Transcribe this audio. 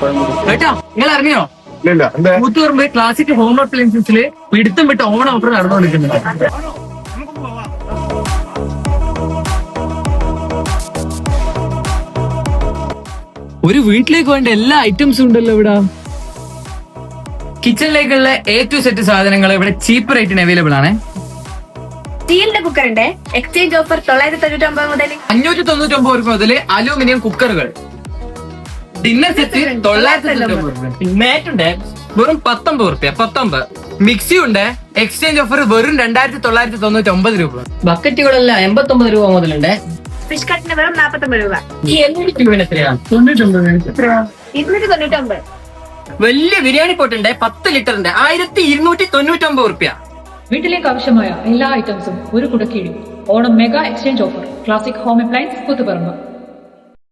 കേട്ടോ നിങ്ങൾ അറിഞ്ഞോ? ഇല്ല എന്താ കൂത്തുപറമ്പ് ക്ലാസിക് ഹോം അപ്ലയൻസസില് പിടുത്തം വിട്ട് ഓണം ഓഫർ നടന്നുകൊണ്ടിരിക്കുന്നത്. ഒരു വീട്ടിലേക്ക് വേണ്ട എല്ലാ ഐറ്റംസും ഉണ്ടല്ലോ ഇവിടെ. കിച്ചണിലേക്കുള്ള A to Z സാധനങ്ങൾ ഇവിടെ ചീപ്പ് റേറ്റിന് അവൈലബിൾ ആണ്. സ്റ്റീലിന്റെ കുക്കറിന്റെ എക്സ്ചേഞ്ച് ഓഫർ 999 മുതൽ 599 രൂപ മുതൽ അലൂമിനിയം കുക്കറുകൾ. Dinner set 999. മാറ്റ് ഉണ്ട് വെറും 19 രൂപ. 19. മിക്സി ഉണ്ട് എക്സ്ചേഞ്ച് ഓഫർ വെറും 2999 രൂപ. ബക്കറ്റുകളെല്ലാം 89 രൂപ മുതലുണ്ട്. ഫിഷ് കട്ടിന് വെറും 49 രൂപ. എത്രയാ? 299. വലിയ ബിരിയാണി പോട്ടുണ്ട് 10 ലിറ്ററിന്റെ 1299 രൂപ. വീട്ടിലേക്ക് ആവശ്യമായ എല്ലാ ഐറ്റംസും ഒരു കുടക്കീഴിൽ. Onam mega exchange offer. Classic home appliance Koothuparamba.